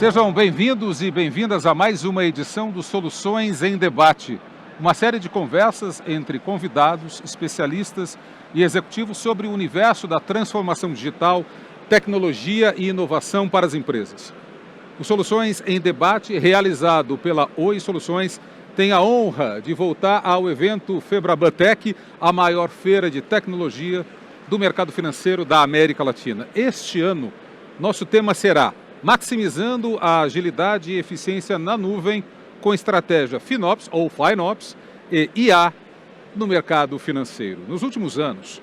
Sejam bem-vindos e bem-vindas a mais uma edição do Soluções em Debate, uma série de conversas entre convidados, especialistas e executivos sobre o universo da transformação digital, tecnologia e inovação para as empresas. O Soluções em Debate, realizado pela Oi Soluções, tem a honra de voltar ao evento Febraban-Tech, a maior feira de tecnologia do mercado financeiro da América Latina. Este ano, nosso tema será maximizando a agilidade e eficiência na nuvem com estratégia FinOps ou FinOps e IA no mercado financeiro. Nos últimos anos,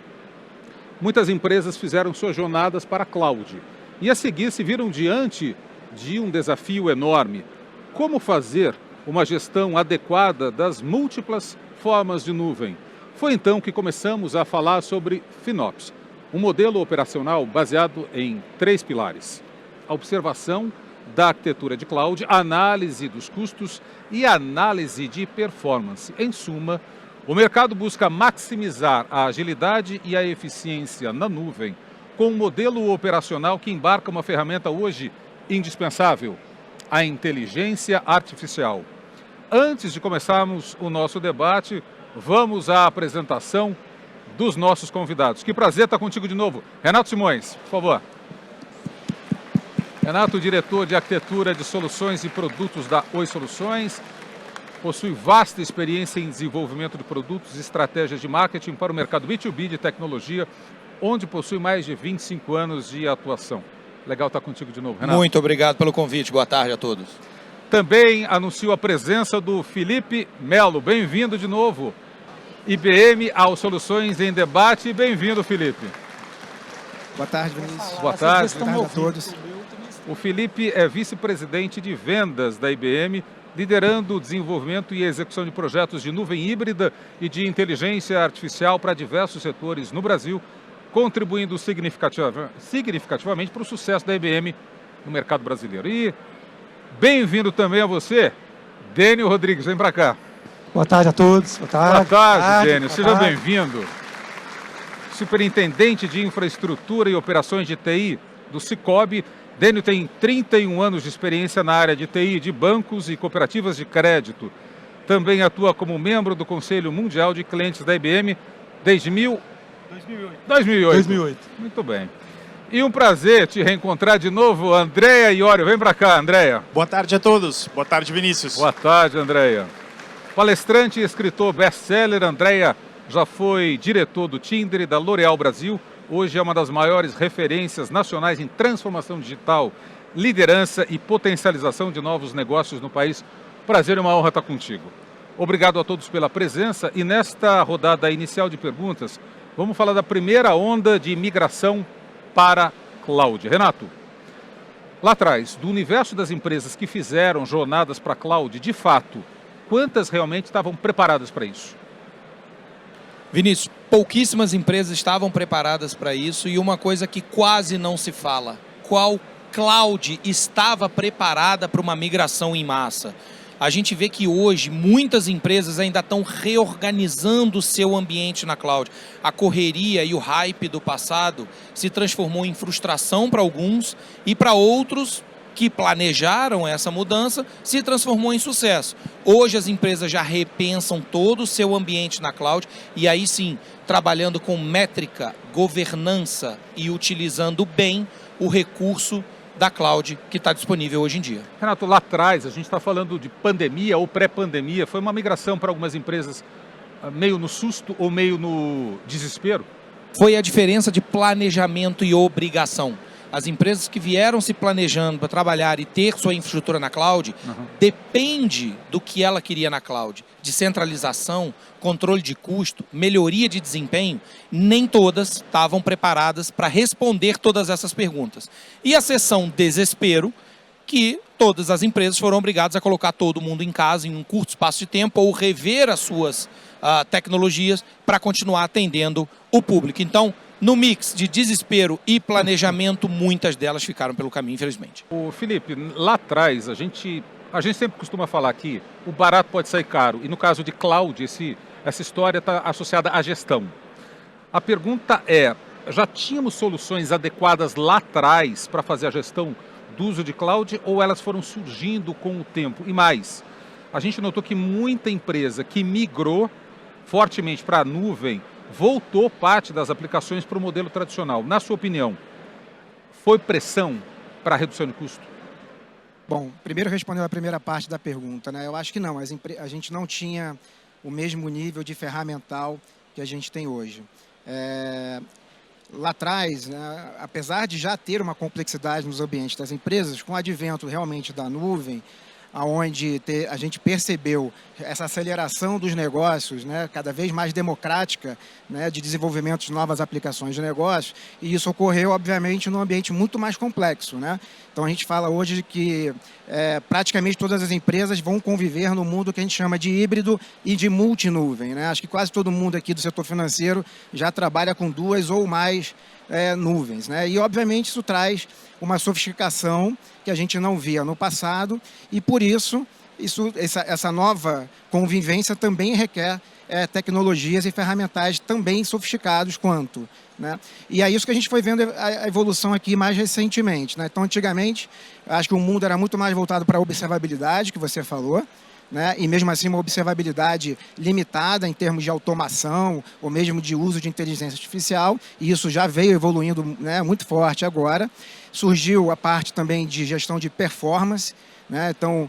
muitas empresas fizeram suas jornadas para a cloud e a seguir se viram diante de um desafio enorme: como fazer uma gestão adequada das múltiplas formas de nuvem. Foi então que começamos a falar sobre FinOps, um modelo operacional baseado em 3 pilares: a observação da arquitetura de cloud, a análise dos custos e a análise de performance. Em suma, o mercado busca maximizar a agilidade e a eficiência na nuvem com um modelo operacional que embarca uma ferramenta hoje indispensável: a inteligência artificial. Antes de começarmos o nosso debate, vamos à apresentação dos nossos convidados. Que prazer estar contigo de novo. Renato Simões, por favor. Renato, diretor de arquitetura de soluções e produtos da Oi Soluções, possui vasta experiência em desenvolvimento de produtos e estratégias de marketing para o mercado B2B de tecnologia, onde possui mais de 25 anos de atuação. Legal estar contigo de novo, Renato. Muito obrigado pelo convite. Boa tarde a todos. Também anuncio a presença do Felipe Melo. Bem-vindo de novo. IBM ao Soluções em Debate. Bem-vindo, Felipe. Boa tarde, Vinícius. Boa tarde. Boa tarde a todos. O Felipe é vice-presidente de vendas da IBM, liderando o desenvolvimento e execução de projetos de nuvem híbrida e de inteligência artificial para diversos setores no Brasil, contribuindo significativamente para o sucesso da IBM no mercado brasileiro. E bem-vindo também a você, Dênio Rodrigues. Vem para cá. Boa tarde a todos. Boa tarde. Boa tarde, Dênio. Seja bem-vindo. Superintendente de Infraestrutura e Operações de TI do Cicobi. Dênio tem 31 anos de experiência na área de TI de bancos e cooperativas de crédito. Também atua como membro do Conselho Mundial de Clientes da IBM desde 2008. Muito bem. E um prazer te reencontrar de novo, Andréia Iorio. Vem para cá, Andréia. Boa tarde a todos. Boa tarde, Vinícius. Boa tarde, Andréia. Palestrante e escritor best-seller, Andréia já foi diretor do Tinder e da L'Oréal Brasil. Hoje é uma das maiores referências nacionais em transformação digital, liderança e potencialização de novos negócios no país. Prazer e uma honra estar contigo. Obrigado a todos pela presença e nesta rodada inicial de perguntas, vamos falar da primeira onda de migração para cloud. Renato, lá atrás, do universo das empresas que fizeram jornadas para cloud, de fato, quantas realmente estavam preparadas para isso? Vinícius, pouquíssimas empresas estavam preparadas para isso e uma coisa que quase não se fala: qual cloud estava preparada para uma migração em massa? A gente vê que hoje muitas empresas ainda estão reorganizando o seu ambiente na cloud. A correria e o hype do passado se transformou em frustração para alguns e para outros que planejaram essa mudança se transformou em sucesso. Hoje as empresas já repensam todo o seu ambiente na cloud e aí sim, trabalhando com métrica, governança e utilizando bem o recurso da cloud que está disponível hoje em dia. Renato, lá atrás, a gente está falando de pandemia ou pré-pandemia, foi uma migração para algumas empresas meio no susto ou meio no desespero? Foi a diferença de planejamento e obrigação. As empresas que vieram se planejando para trabalhar e ter sua infraestrutura na cloud, depende do que ela queria na cloud. Descentralização, controle de custo, melhoria de desempenho, nem todas estavam preparadas para responder todas essas perguntas. E a seção desespero, que todas as empresas foram obrigadas a colocar todo mundo em casa em um curto espaço de tempo ou rever as suas tecnologias para continuar atendendo o público. Então, no mix de desespero e planejamento, muitas delas ficaram pelo caminho, infelizmente. O Felipe, lá atrás, a gente sempre costuma falar aqui, o barato pode sair caro. E no caso de cloud, essa história está associada à gestão. A pergunta é, já tínhamos soluções adequadas lá atrás para fazer a gestão do uso de cloud ou elas foram surgindo com o tempo? E mais, a gente notou que muita empresa que migrou fortemente para a nuvem voltou parte das aplicações para o modelo tradicional. Na sua opinião, foi pressão para a redução de custo? Bom, primeiro respondendo a primeira parte da pergunta, né? Eu acho que não, a gente não tinha o mesmo nível de ferramental que a gente tem hoje. Lá atrás, né, apesar de já ter uma complexidade nos ambientes das empresas, com o advento realmente da nuvem, onde a gente percebeu essa aceleração dos negócios, né, cada vez mais democrática, né, de desenvolvimento de novas aplicações de negócio, e isso ocorreu, obviamente, num ambiente muito mais complexo, né? Então, a gente fala hoje de que praticamente todas as empresas vão conviver no mundo que a gente chama de híbrido e de multinuvem, né? Acho que quase todo mundo aqui do setor financeiro já trabalha com 2 ou mais nuvens, né? E, obviamente, isso traz uma sofisticação que a gente não via no passado e, por isso, essa nova convivência também requer tecnologias e ferramentais também sofisticados quanto, né? E é isso que a gente foi vendo a evolução aqui mais recentemente, né? Então, antigamente, acho que o mundo era muito mais voltado para a observabilidade, que você falou, né? E mesmo assim uma observabilidade limitada em termos de automação ou mesmo de uso de inteligência artificial, e isso já veio evoluindo, né, muito forte agora. Surgiu a parte também de gestão de performance, né? Então,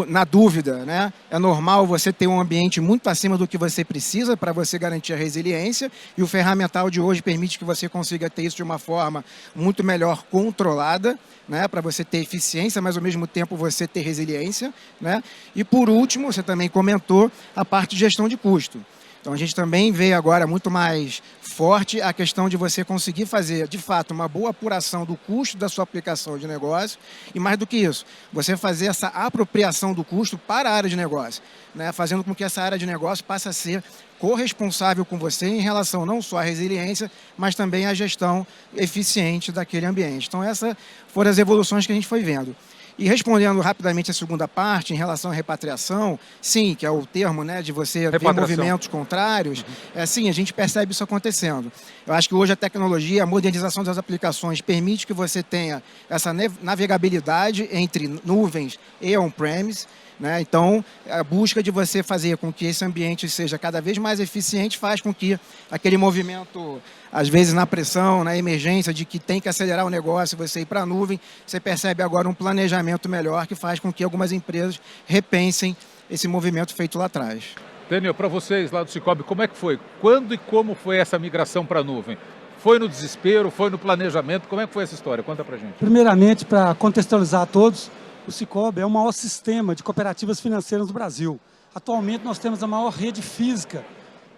na dúvida, né, é normal você ter um ambiente muito acima do que você precisa para você garantir a resiliência, e o ferramental de hoje permite que você consiga ter isso de uma forma muito melhor controlada, né, para você ter eficiência, mas ao mesmo tempo você ter resiliência, né? E por último, você também comentou a parte de gestão de custo. Então, a gente também vê agora muito mais forte a questão de você conseguir fazer, de fato, uma boa apuração do custo da sua aplicação de negócio e, mais do que isso, você fazer essa apropriação do custo para a área de negócio, né? Fazendo com que essa área de negócio passe a ser corresponsável com você em relação não só à resiliência, mas também à gestão eficiente daquele ambiente. Então, essas foram as evoluções que a gente foi vendo. E respondendo rapidamente a segunda parte, em relação à repatriação, sim, que é o termo, né, de você ver movimentos contrários, sim, a gente percebe isso acontecendo. Eu acho que hoje a tecnologia, a modernização das aplicações permite que você tenha essa navegabilidade entre nuvens e on-premise, né? Então, a busca de você fazer com que esse ambiente seja cada vez mais eficiente faz com que aquele movimento, às vezes na pressão, na emergência de que tem que acelerar o negócio, você ir para a nuvem, você percebe agora um planejamento melhor que faz com que algumas empresas repensem esse movimento feito lá atrás. Daniel, para vocês lá do Sicoob, como é que foi? Quando e como foi essa migração para a nuvem? Foi no desespero? Foi no planejamento? Como é que foi essa história? Conta para a gente. Primeiramente, para contextualizar a todos, o Sicoob é o maior sistema de cooperativas financeiras do Brasil. Atualmente nós temos a maior rede física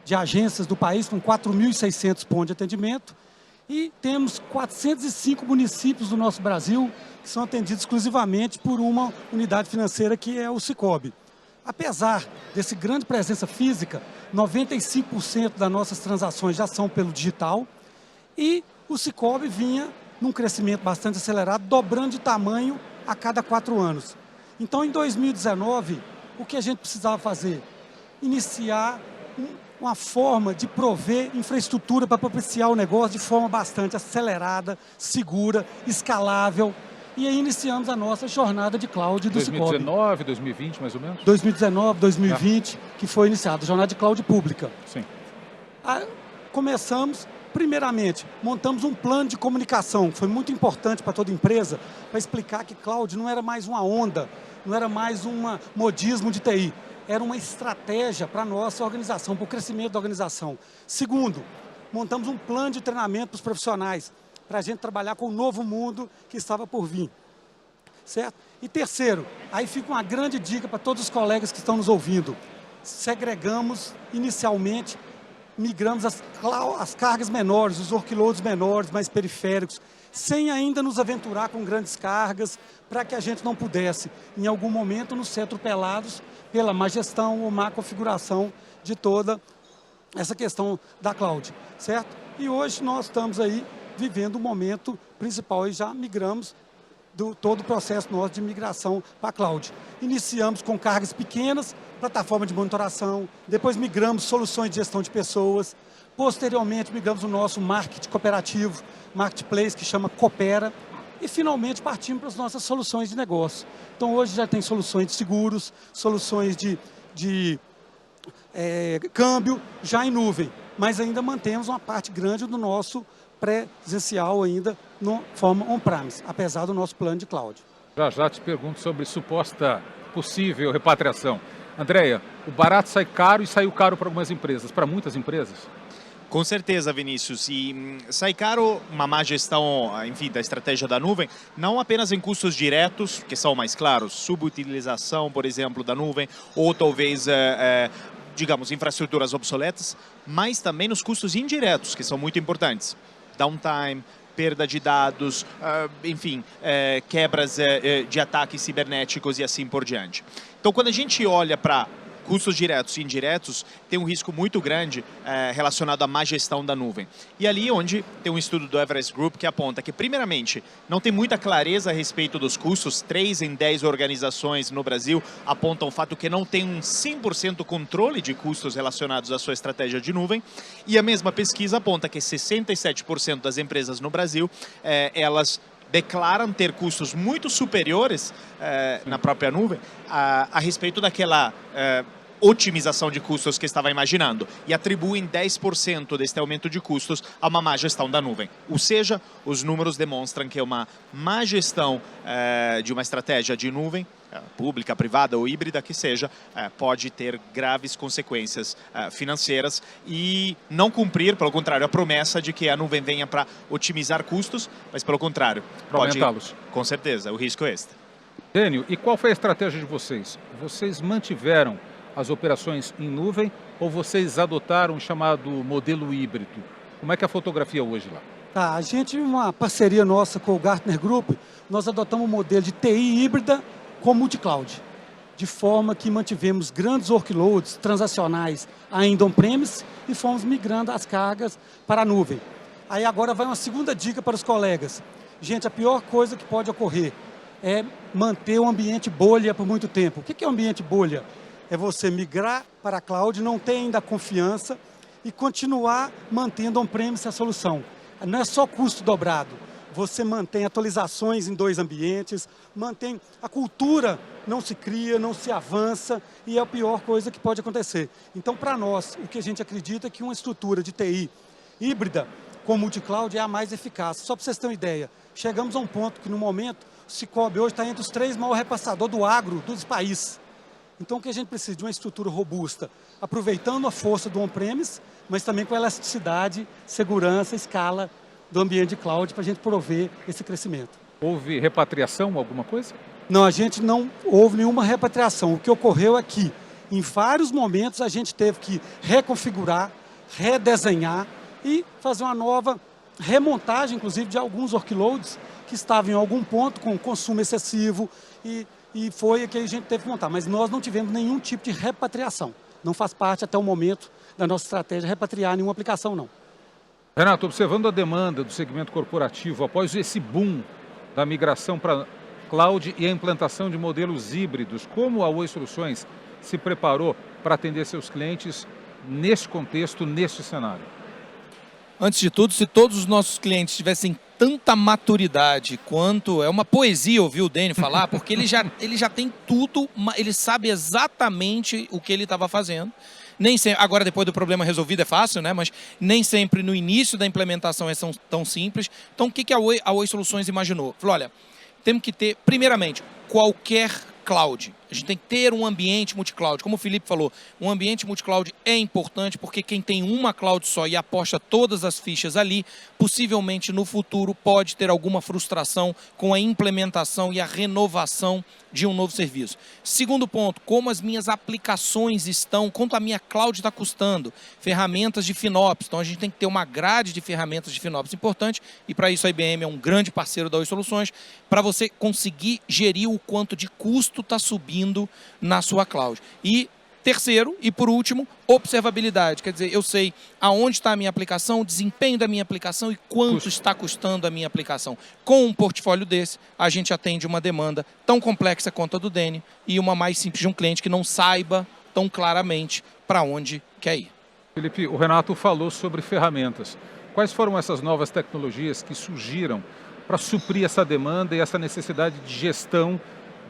de agências do país, com 4.600 pontos de atendimento, e temos 405 municípios do nosso Brasil que são atendidos exclusivamente por uma unidade financeira que é o Sicoob. Apesar dessa grande presença física, 95% das nossas transações já são pelo digital, e o Sicoob vinha num crescimento bastante acelerado, dobrando de tamanho a cada 4 anos. Então, em 2019, o que a gente precisava fazer? Iniciar uma forma de prover infraestrutura para propiciar o negócio de forma bastante acelerada, segura, escalável. E aí iniciamos a nossa jornada de cloud do Sicoob. 2019, 2020, mais ou menos? 2019, 2020, que foi iniciada a jornada de cloud pública. Sim. Começamos... Primeiramente, montamos um plano de comunicação, que foi muito importante para toda empresa, para explicar que cloud não era mais uma onda, não era mais um modismo de TI, era uma estratégia para a nossa organização, para o crescimento da organização. Segundo, montamos um plano de treinamento para os profissionais, para a gente trabalhar com o novo mundo que estava por vir. Certo? E terceiro, aí fica uma grande dica para todos os colegas que estão nos ouvindo. Segregamos inicialmente, migramos as cargas menores, os workloads menores, mais periféricos, sem ainda nos aventurar com grandes cargas, para que a gente não pudesse, em algum momento, nos ser atropelados pela má gestão ou má configuração de toda essa questão da cloud, certo? E hoje nós estamos aí vivendo o momento principal e já migramos todo o processo nosso de migração para a cloud. Iniciamos com cargas pequenas, plataforma de monitoração, depois migramos soluções de gestão de pessoas, posteriormente migramos o nosso marketing cooperativo, marketplace que chama Coopera, e finalmente partimos para as nossas soluções de negócio. Então hoje já tem soluções de seguros, soluções de câmbio já em nuvem, mas ainda mantemos uma parte grande do nosso presencial ainda na forma on-premise, apesar do nosso plano de cloud. Já te pergunto sobre suposta possível repatriação. Andréia, o barato sai caro e saiu caro para algumas empresas, para muitas empresas? Com certeza, Vinícius. E sai caro uma má gestão, enfim, da estratégia da nuvem, não apenas em custos diretos, que são mais claros, subutilização, por exemplo, da nuvem, ou talvez, digamos, infraestruturas obsoletas, mas também nos custos indiretos, que são muito importantes. Downtime, perda de dados, enfim, quebras de ataques cibernéticos e assim por diante. Então, quando a gente olha para custos diretos e indiretos, tem um risco muito grande relacionado à má gestão da nuvem. E ali onde tem um estudo do Everest Group que aponta que, primeiramente, não tem muita clareza a respeito dos custos. 3 em 10 organizações no Brasil apontam o fato que não tem um 100% controle de custos relacionados à sua estratégia de nuvem. E a mesma pesquisa aponta que 67% das empresas no Brasil, elas declaram ter custos muito superiores na própria nuvem a respeito daquela otimização de custos que estava imaginando e atribuem 10% deste aumento de custos a uma má gestão da nuvem. Ou seja, os números demonstram que uma má gestão de uma estratégia de nuvem, pública, privada ou híbrida que seja, pode ter graves consequências financeiras e não cumprir, pelo contrário, a promessa de que a nuvem venha para otimizar custos, mas pelo contrário, pode aumentá-los. Com certeza, o risco é este. Dênio, e qual foi a estratégia de vocês? Vocês mantiveram as operações em nuvem ou vocês adotaram o chamado modelo híbrido? Como é que é a fotografia hoje lá? Tá, a gente, uma parceria nossa com o Gartner Group, nós adotamos um modelo de TI híbrida com multi-cloud, de forma que mantivemos grandes workloads transacionais ainda on-premise e fomos migrando as cargas para a nuvem. Aí agora vai uma segunda dica para os colegas. Gente, a pior coisa que pode ocorrer é manter o ambiente bolha por muito tempo. O que é um ambiente bolha? É você migrar para a cloud, não ter ainda confiança e continuar mantendo on-premise a solução. Não é só custo dobrado. Você mantém atualizações em 2 ambientes, mantém a cultura, não se cria, não se avança e é a pior coisa que pode acontecer. Então, para nós, o que a gente acredita é que uma estrutura de TI híbrida com multi-cloud é a mais eficaz. Só para vocês terem uma ideia, chegamos a um ponto que no momento o Cicobi hoje está entre os 3 maiores repassadores do agro do país. Então, o que a gente precisa de uma estrutura robusta, aproveitando a força do on-premise, mas também com elasticidade, segurança, escala do ambiente de cloud para a gente prover esse crescimento. Houve repatriação, alguma coisa? Não, a gente não houve nenhuma repatriação. O que ocorreu é que, em vários momentos, a gente teve que reconfigurar, redesenhar e fazer uma nova remontagem, inclusive, de alguns workloads que estavam em algum ponto com consumo excessivo e foi o que a gente teve que montar. Mas nós não tivemos nenhum tipo de repatriação. Não faz parte, até o momento, da nossa estratégia repatriar nenhuma aplicação, não. Renato, observando a demanda do segmento corporativo após esse boom da migração para cloud e a implantação de modelos híbridos, como a Oi Soluções se preparou para atender seus clientes neste contexto, neste cenário? Antes de tudo, se todos os nossos clientes tivessem tanta maturidade quanto... É uma poesia ouvir o Dênio falar, porque ele já tem tudo, ele sabe exatamente o que ele estava fazendo. Nem sempre, agora, depois do problema resolvido, é fácil, né? Mas nem sempre no início da implementação é tão simples. Então, o que a Oi Soluções imaginou? Falou, olha, temos que ter, primeiramente, qualquer cloud. A gente tem que ter um ambiente multi-cloud. Como o Felipe falou, um ambiente multi-cloud é importante porque quem tem uma cloud só e aposta todas as fichas ali, possivelmente no futuro pode ter alguma frustração com a implementação e a renovação de um novo serviço. Segundo ponto, como as minhas aplicações estão, quanto a minha cloud está custando, ferramentas de FinOps. Então a gente tem que ter uma grade de ferramentas de FinOps importante e para isso a IBM é um grande parceiro da Oi Soluções para você conseguir gerir o quanto de custo está subindo na sua cloud. E terceiro, e por último, observabilidade. Quer dizer, eu sei aonde está a minha aplicação, o desempenho da minha aplicação e quanto está custando a minha aplicação. Com um portfólio desse, a gente atende uma demanda tão complexa quanto a do Dênio e uma mais simples de um cliente que não saiba tão claramente para onde quer ir. Felipe, o Renato falou sobre ferramentas. Quais foram essas novas tecnologias que surgiram para suprir essa demanda e essa necessidade de gestão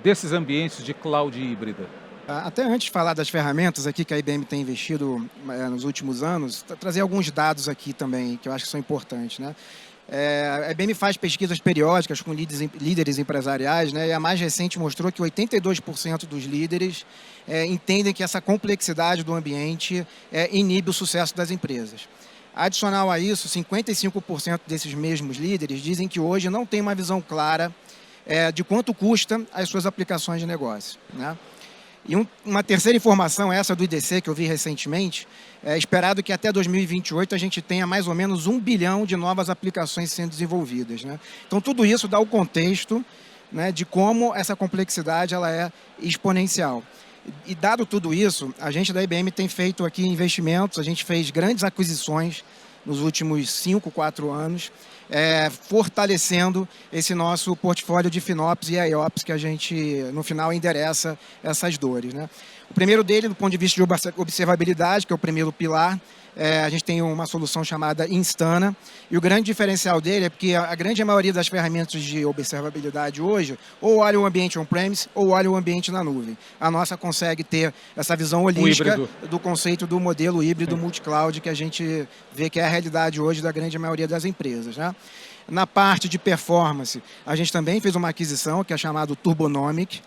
desses ambientes de cloud híbrida? Até antes de falar das ferramentas aqui que a IBM tem investido nos últimos anos, trazer alguns dados aqui também, que eu acho que são importantes, né? A IBM faz pesquisas periódicas com líderes empresariais, né? E a mais recente mostrou que 82% dos líderes entendem que essa complexidade do ambiente inibe o sucesso das empresas. Adicional a isso, 55% desses mesmos líderes dizem que hoje não tem uma visão clara de quanto custa as suas aplicações de negócio, né? E uma terceira informação, essa do IDC, que eu vi recentemente, é esperado que até 2028 a gente tenha mais ou menos 1 bilhão de novas aplicações sendo desenvolvidas, né? Então, tudo isso dá o contexto, né, de como essa complexidade ela é exponencial. E dado tudo isso, a gente da IBM tem feito aqui investimentos, a gente fez grandes aquisições nos últimos 5, 4 anos, fortalecendo esse nosso portfólio de FinOps e IOPS que a gente, no final, endereça essas dores, né? O primeiro dele, do ponto de vista de observabilidade, que é o primeiro pilar, a gente tem uma solução chamada Instana, e o grande diferencial dele é porque a grande maioria das ferramentas de observabilidade hoje ou olha o ambiente on-premise ou olha o ambiente na nuvem. A nossa consegue ter essa visão holística do conceito do modelo híbrido multi-cloud que a gente vê que é a realidade hoje da grande maioria das empresas, né? Na parte de performance, a gente também fez uma aquisição que é chamado Turbonomic.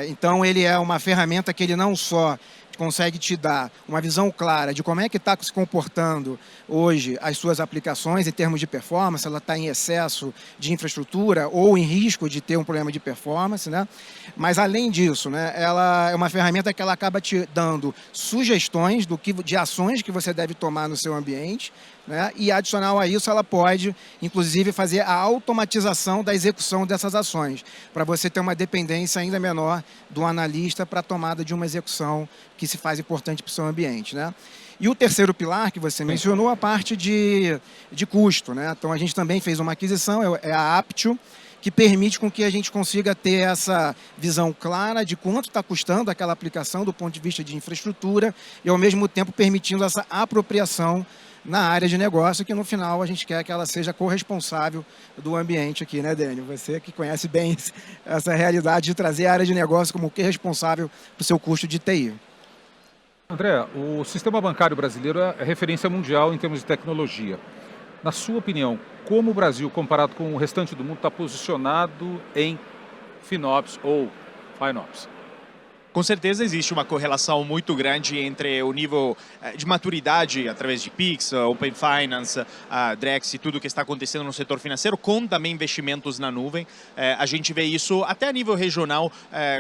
Então, ele é uma ferramenta que ele não só consegue te dar uma visão clara de como é que está se comportando hoje as suas aplicações em termos de performance, ela está em excesso de infraestrutura ou em risco de ter um problema de performance, né? Mas, além disso, né, ela é uma ferramenta que ela acaba te dando sugestões de ações que você deve tomar no seu ambiente, né? E, adicional a isso, ela pode, inclusive, fazer a automatização da execução dessas ações, para você ter uma dependência ainda menor do analista para a tomada de uma execução que se faz importante para o seu ambiente, né? E o terceiro pilar que você mencionou, a parte de custo, né? Então, a gente também fez uma aquisição, é a Aptio, que permite com que a gente consiga ter essa visão clara de quanto está custando aquela aplicação do ponto de vista de infraestrutura e, ao mesmo tempo, permitindo essa apropriação na área de negócio, que no final a gente quer que ela seja corresponsável do ambiente aqui, né, Dênio? Você que conhece bem essa realidade de trazer a área de negócio como responsável para o seu custo de TI. André, o sistema bancário brasileiro é referência mundial em termos de tecnologia. Na sua opinião, como o Brasil, comparado com o restante do mundo, está posicionado em FinOps ou FinOps? Com certeza existe uma correlação muito grande entre o nível de maturidade através de Pix, Open Finance, Drex e tudo que está acontecendo no setor financeiro, com também investimentos na nuvem. A gente vê isso até a nível regional,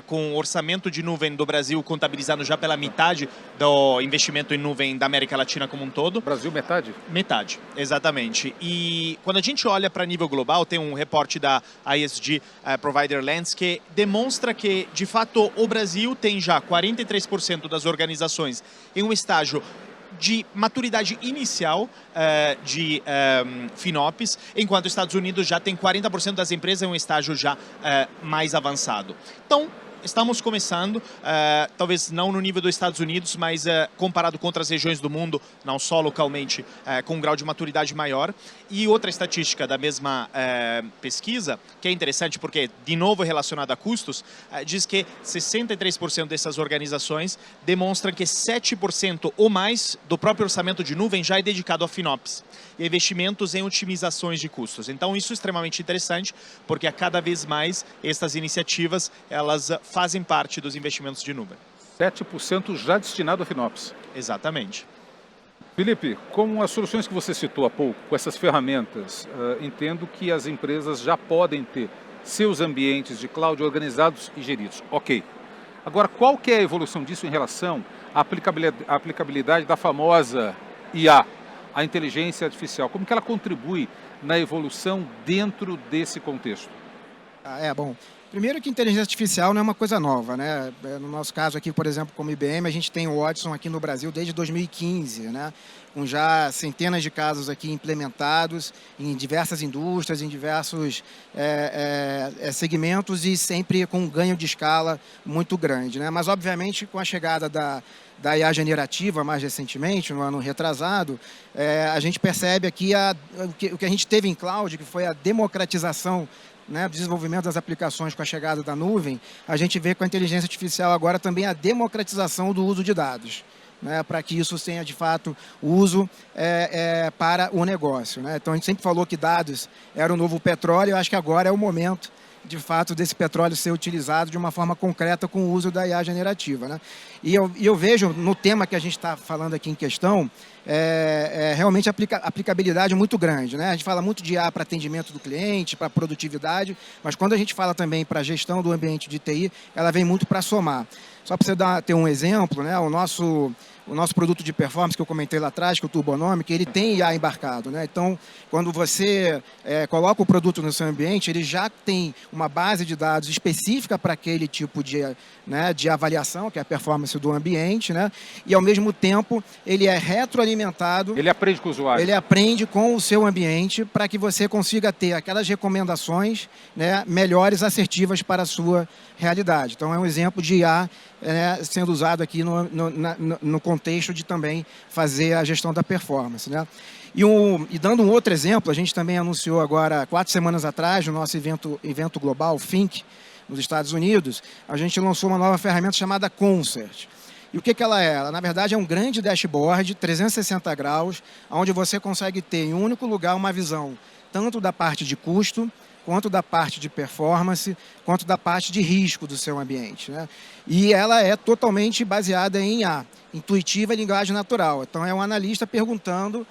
com o orçamento de nuvem do Brasil contabilizado já pela metade do investimento em nuvem da América Latina como um todo. Brasil, metade? Metade, exatamente. E quando a gente olha para nível global, tem um reporte da ISG Provider Lens que demonstra que, de fato, o Brasil tem já 43% das organizações em um estágio de maturidade inicial de FinOps, enquanto os Estados Unidos já tem 40% das empresas em um estágio já mais avançado. Então, estamos começando, talvez não no nível dos Estados Unidos, mas comparado com outras regiões do mundo, não só localmente, com um grau de maturidade maior. E outra estatística da mesma pesquisa, que é interessante porque, de novo relacionada a custos, diz que 63% dessas organizações demonstram que 7% ou mais do próprio orçamento de nuvem já é dedicado a FinOps e investimentos em otimizações de custos. Então, isso é extremamente interessante, porque a cada vez mais essas iniciativas, elas fazem parte dos investimentos de nuvem. 7% já destinado a FinOps. Exatamente. Felipe, com as soluções que você citou há pouco, com essas ferramentas, entendo que as empresas já podem ter seus ambientes de cloud organizados e geridos. Ok. Agora, qual que é a evolução disso em relação à aplicabilidade da famosa IA, a inteligência artificial? Como que ela contribui na evolução dentro desse contexto? Bom, primeiro que inteligência artificial não é uma coisa nova, né? No nosso caso aqui, por exemplo, como IBM, a gente tem o Watson aqui no Brasil desde 2015, né? Com já centenas de casos aqui implementados em diversas indústrias, em diversos segmentos e sempre com um ganho de escala muito grande, né? Mas, obviamente, com a chegada da da IA generativa mais recentemente, no ano retrasado, a gente percebe aqui o que a gente teve em cloud, que foi a democratização, né, do desenvolvimento das aplicações com a chegada da nuvem. A gente vê com a inteligência artificial agora também a democratização do uso de dados, né, para que isso tenha, de fato, uso para o negócio, né? Então, a gente sempre falou que dados era o novo petróleo, eu acho que agora é o momento, de fato, desse petróleo ser utilizado de uma forma concreta com o uso da IA generativa, né? E eu vejo, no tema que a gente está falando aqui em questão, realmente aplicabilidade muito grande, né? A gente fala muito de IA para atendimento do cliente, para produtividade, mas quando a gente fala também para a gestão do ambiente de TI, ela vem muito para somar. Só para você ter um exemplo, né? O nosso produto de performance que eu comentei lá atrás, que é o Turbonomic, ele tem IA embarcado, né? Então, quando você coloca o produto no seu ambiente, ele já tem uma base de dados específica para aquele tipo de avaliação, que é a performance do ambiente, né? E, ao mesmo tempo, ele é retroalimentado. Ele aprende com o usuário. Ele aprende com o seu ambiente para que você consiga ter aquelas recomendações, né, melhores, assertivas para a sua realidade. Então, é um exemplo de IA sendo usado aqui no contexto de também fazer a gestão da performance, né? E dando um outro exemplo, a gente também anunciou agora, 4 semanas atrás, no nosso evento global, Think, nos Estados Unidos, a gente lançou uma nova ferramenta chamada Concert. E o que ela é? Ela, na verdade, é um grande dashboard, 360 graus, onde você consegue ter em um único lugar uma visão tanto da parte de custo, quanto da parte de performance, quanto da parte de risco do seu ambiente, né? E ela é totalmente baseada em IA, intuitiva e linguagem natural. Então, é um analista perguntando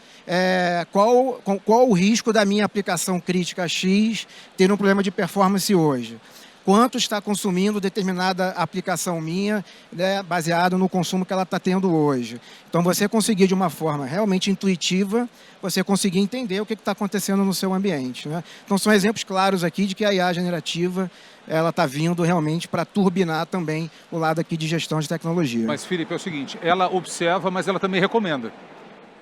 qual o risco da minha aplicação crítica X ter um problema de performance hoje. Quanto está consumindo determinada aplicação minha, né, baseado no consumo que ela está tendo hoje. Então, você conseguir de uma forma realmente intuitiva, você conseguir entender o que está acontecendo no seu ambiente, né? Então, são exemplos claros aqui de que a IA generativa ela está vindo realmente para turbinar também o lado aqui de gestão de tecnologia. Mas, Felipe, é o seguinte, ela observa, mas ela também recomenda.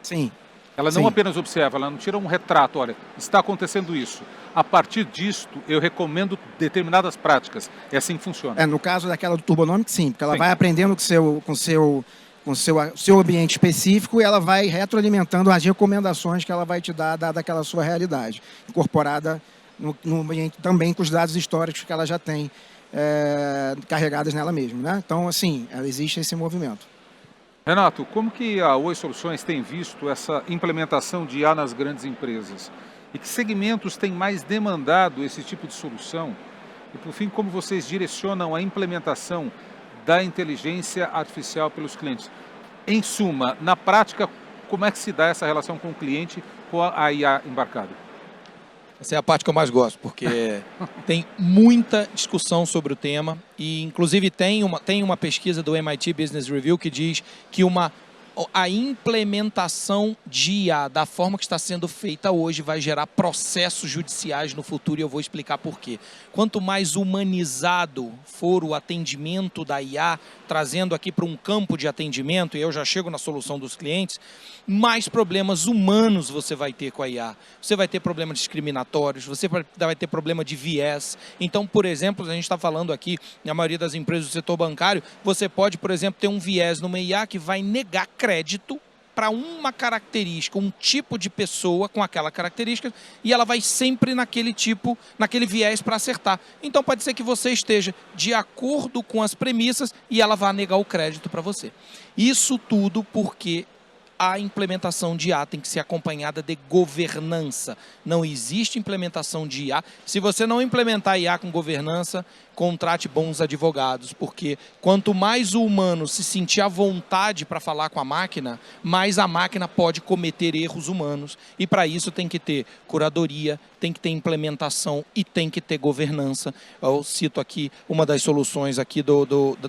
Sim. Ela não apenas observa, ela não tira um retrato, olha, está acontecendo isso. A partir disto, eu recomendo determinadas práticas. É assim que funciona. No caso daquela do Turbonomic, sim, porque ela vai aprendendo com o seu ambiente específico e ela vai retroalimentando as recomendações que ela vai te dar, dada aquela sua realidade, incorporada no ambiente também com os dados históricos que ela já tem carregadas nela mesma, né? Então, assim, existe esse movimento. Renato, como que a Oi Soluções tem visto essa implementação de IA nas grandes empresas? E que segmentos têm mais demandado esse tipo de solução? E, por fim, como vocês direcionam a implementação da inteligência artificial pelos clientes? Em suma, na prática, como é que se dá essa relação com o cliente com a IA embarcada? Essa é a parte que eu mais gosto, porque tem muita discussão sobre o tema e, inclusive, tem uma pesquisa do MIT Business Review que diz que a implementação de IA da forma que está sendo feita hoje vai gerar processos judiciais no futuro e eu vou explicar por quê. Quanto mais humanizado for o atendimento da IA, trazendo aqui para um campo de atendimento, e eu já chego na solução dos clientes, mais problemas humanos você vai ter com a IA. Você vai ter problemas discriminatórios, você vai ter problema de viés. Então, por exemplo, a gente está falando aqui, na maioria das empresas do setor bancário, você pode, por exemplo, ter um viés numa IA que vai negar crédito para uma característica, um tipo de pessoa com aquela característica e ela vai sempre naquele viés para acertar. Então pode ser que você esteja de acordo com as premissas e ela vai negar o crédito para você. Isso tudo porque a implementação de IA tem que ser acompanhada de governança. Não existe implementação de IA. Se você não implementar IA com governança, contrate bons advogados, porque quanto mais o humano se sentir à vontade para falar com a máquina, mais a máquina pode cometer erros humanos. E para isso tem que ter curadoria, tem que ter implementação e tem que ter governança. Eu cito aqui uma das soluções aqui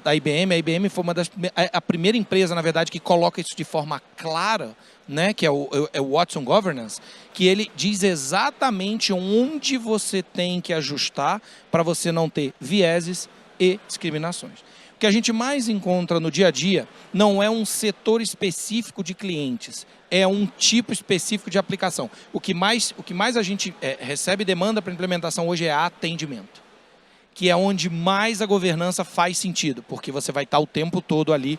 da IBM. A IBM foi a primeira empresa, na verdade, que coloca isso de forma clara, né, que é o Watson Governance, que ele diz exatamente onde você tem que ajustar para você não ter vieses e discriminações. O que a gente mais encontra no dia a dia não é um setor específico de clientes, é um tipo específico de aplicação. O que mais a gente recebe demanda para implementação hoje é atendimento. que é onde mais a governança faz sentido, porque você vai estar o tempo todo ali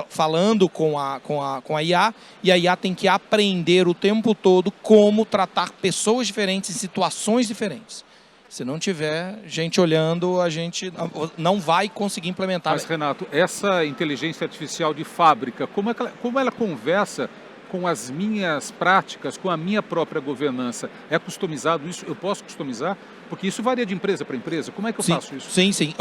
falando com a IA, e a IA tem que aprender o tempo todo como tratar pessoas diferentes em situações diferentes. Se não tiver gente olhando, a gente não vai conseguir implementar. Mas, Renato, essa inteligência artificial de fábrica, como ela conversa com as minhas práticas, com a minha própria governança? É customizado isso? Eu posso customizar? Porque isso varia de empresa para empresa. Como é que eu faço isso? Sim.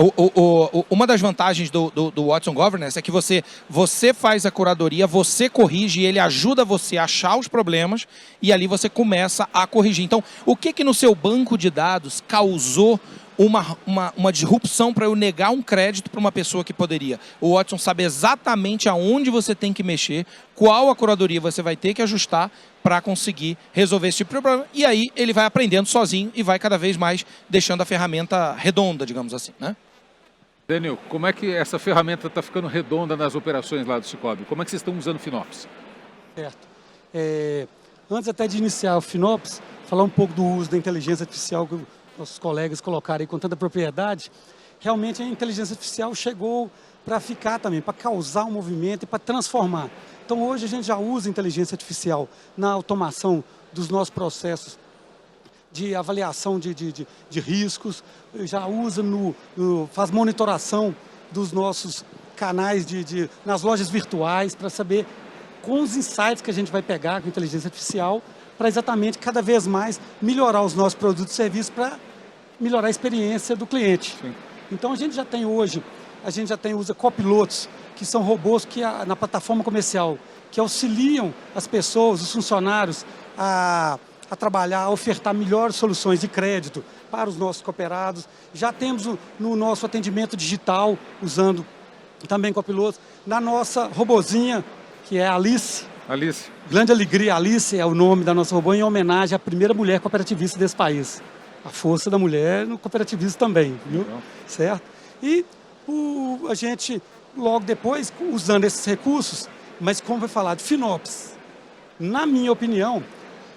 Uma das vantagens do Watson Governance é que você faz a curadoria, você corrige, ele ajuda você a achar os problemas e ali você começa a corrigir. Então, o que no seu banco de dados causou uma disrupção para eu negar um crédito para uma pessoa que poderia? O Watson sabe exatamente aonde você tem que mexer, qual a curadoria você vai ter que ajustar para conseguir resolver esse tipo de problema. E aí ele vai aprendendo sozinho e vai cada vez mais deixando a ferramenta redonda, digamos assim, né? Daniel, como é que essa ferramenta está ficando redonda nas operações lá do Cicobi? Como é que vocês estão usando o FinOps? Certo. Antes até de iniciar o FinOps, falar um pouco do uso da inteligência artificial que nossos colegas colocaram aí com tanta propriedade. Realmente a inteligência artificial chegou para ficar também, para causar um movimento e para transformar. Então hoje a gente já usa inteligência artificial na automação dos nossos processos de avaliação de riscos, já usa faz monitoração dos nossos canais nas lojas virtuais para saber com os insights que a gente vai pegar com inteligência artificial para exatamente cada vez mais melhorar os nossos produtos e serviços para melhorar a experiência do cliente. Sim. Então a gente já tem hoje, usa copilotos, que são robôs que na plataforma comercial, que auxiliam as pessoas, os funcionários a trabalhar, a ofertar melhores soluções de crédito para os nossos cooperados. Já temos no nosso atendimento digital, usando também copilotos, na nossa robozinha, que é a Alice. Alice. Grande Alegria, Alice é o nome da nossa robô, em homenagem à primeira mulher cooperativista desse país. A força da mulher no cooperativismo também, viu? Legal. Certo? E a gente, logo depois, usando esses recursos, mas como vai falar de FinOps, na minha opinião,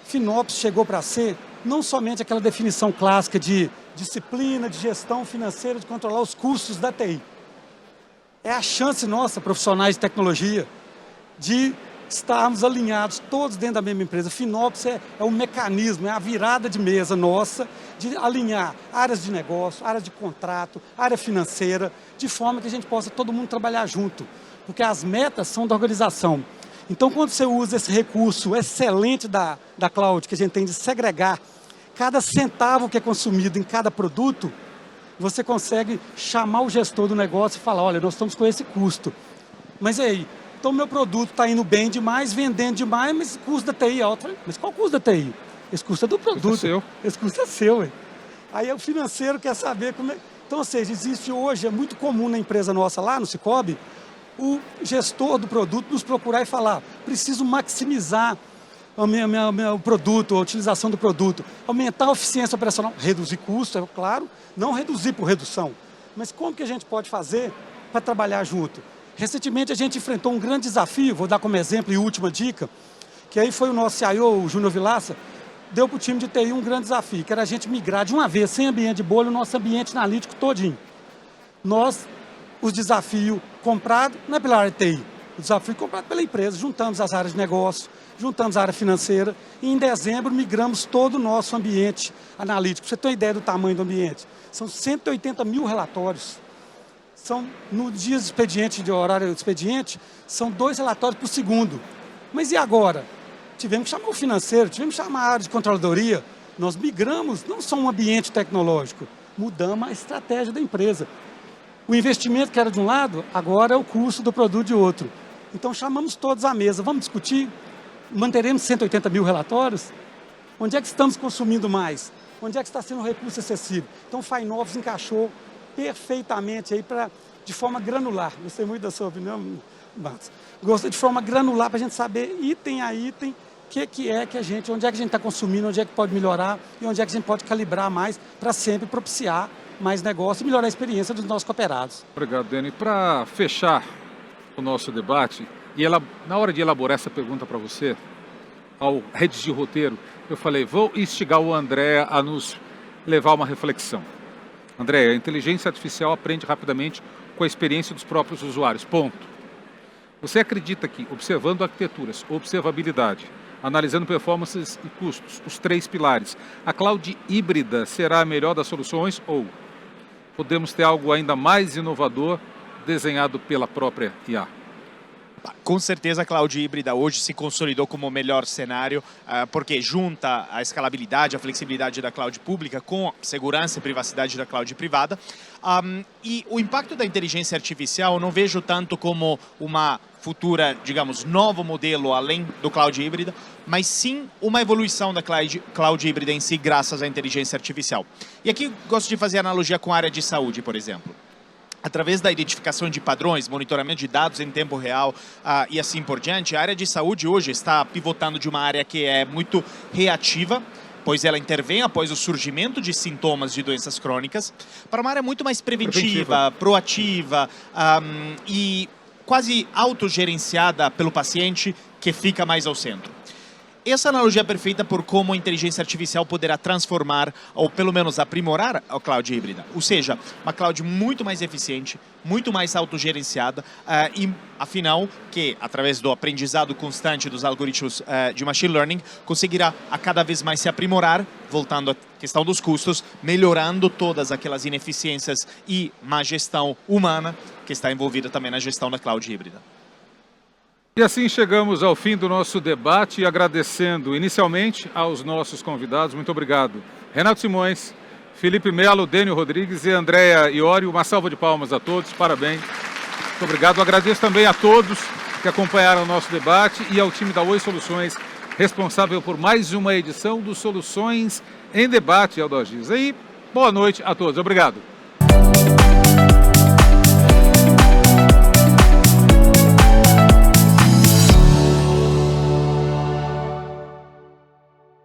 FinOps chegou para ser não somente aquela definição clássica de disciplina, de gestão financeira, de controlar os custos da TI. É a chance nossa, profissionais de tecnologia, de estarmos alinhados todos dentro da mesma empresa. FinOps é um mecanismo, é a virada de mesa nossa de alinhar áreas de negócio, áreas de contrato, área financeira, de forma que a gente possa todo mundo trabalhar junto, porque as metas são da organização. Então, quando você usa esse recurso excelente da cloud, que a gente tem de segregar cada centavo que é consumido em cada produto, você consegue chamar o gestor do negócio e falar, olha, nós estamos com esse custo. Mas e aí? Então, meu produto está indo bem demais, vendendo demais, mas o custo da TI é alto. Mas qual o custo da TI? Esse custo é do produto. Custo é seu. Esse custo é seu. Ué. Aí o financeiro quer saber como é. Então, ou seja, existe hoje, é muito comum na empresa nossa lá no Cicobi, o gestor do produto nos procurar e falar, preciso maximizar o produto, a utilização do produto, aumentar a eficiência operacional, reduzir custo, é claro, não reduzir por redução. Mas como que a gente pode fazer para trabalhar junto? Recentemente a gente enfrentou um grande desafio, vou dar como exemplo e última dica, que aí foi o nosso CIO, o Júnior Vilaça, deu para o time de TI um grande desafio, que era a gente migrar de uma vez, sem ambiente de bolha, o nosso ambiente analítico todinho. Nós, o desafio comprado não é pela área de TI, o desafio comprado pela empresa, juntamos as áreas de negócio, juntamos a área financeira e em dezembro migramos todo o nosso ambiente analítico. Pra você ter uma ideia do tamanho do ambiente, são 180 mil relatórios. No dia de expediente, de horário de expediente, são 2 relatórios por segundo. Mas e agora? Tivemos que chamar o financeiro, tivemos que chamar a área de controladoria. Nós migramos, não só um ambiente tecnológico, mudamos a estratégia da empresa. O investimento que era de um lado, agora é o custo do produto de outro. Então chamamos todos à mesa, vamos discutir, manteremos 180 mil relatórios? Onde é que estamos consumindo mais? Onde é que está sendo um recurso excessivo? Então o FinOps encaixou perfeitamente aí de forma granular. Gostei muito da sua opinião, Marcos. Gostei de forma granular para a gente saber item a item onde é que a gente está consumindo, onde é que pode melhorar e onde é que a gente pode calibrar mais para sempre propiciar mais negócio e melhorar a experiência dos nossos cooperados. Obrigado, Dani. Para fechar o nosso debate, e na hora de elaborar essa pergunta para você, ao redigir o roteiro, eu falei, vou instigar o André a nos levar a uma reflexão. Andréia, a inteligência artificial aprende rapidamente com a experiência dos próprios usuários, ponto. Você acredita que, observando arquiteturas, observabilidade, analisando performances e custos, os 3 pilares, a cloud híbrida será a melhor das soluções ou podemos ter algo ainda mais inovador desenhado pela própria IA? Com certeza a cloud híbrida hoje se consolidou como o melhor cenário, porque junta a escalabilidade, a flexibilidade da cloud pública com a segurança e privacidade da cloud privada. E o impacto da inteligência artificial eu não vejo tanto como uma futura, digamos, novo modelo além do cloud híbrida, mas sim uma evolução da cloud híbrida em si graças à inteligência artificial. E aqui gosto de fazer analogia com a área de saúde, por exemplo. Através da identificação de padrões, monitoramento de dados em tempo real e assim por diante, a área de saúde hoje está pivotando de uma área que é muito reativa, pois ela intervém após o surgimento de sintomas de doenças crônicas, para uma área muito mais preventiva, proativa e quase autogerenciada pelo paciente, que fica mais ao centro. Essa analogia é perfeita por como a inteligência artificial poderá transformar, ou pelo menos aprimorar, a cloud híbrida. Ou seja, uma cloud muito mais eficiente, muito mais autogerenciada e, afinal, que, através do aprendizado constante dos algoritmos de machine learning, conseguirá a cada vez mais se aprimorar, voltando à questão dos custos, melhorando todas aquelas ineficiências e má gestão humana que está envolvida também na gestão da cloud híbrida. E assim chegamos ao fim do nosso debate, agradecendo inicialmente aos nossos convidados. Muito obrigado. Renato Simões, Felipe Melo, Dênio Rodrigues e Andréia Iorio. Uma salva de palmas a todos, parabéns. Muito obrigado. Agradeço também a todos que acompanharam o nosso debate e ao time da Oi Soluções, responsável por mais uma edição do Soluções em Debate, Aldo Agiz. E boa noite a todos. Obrigado.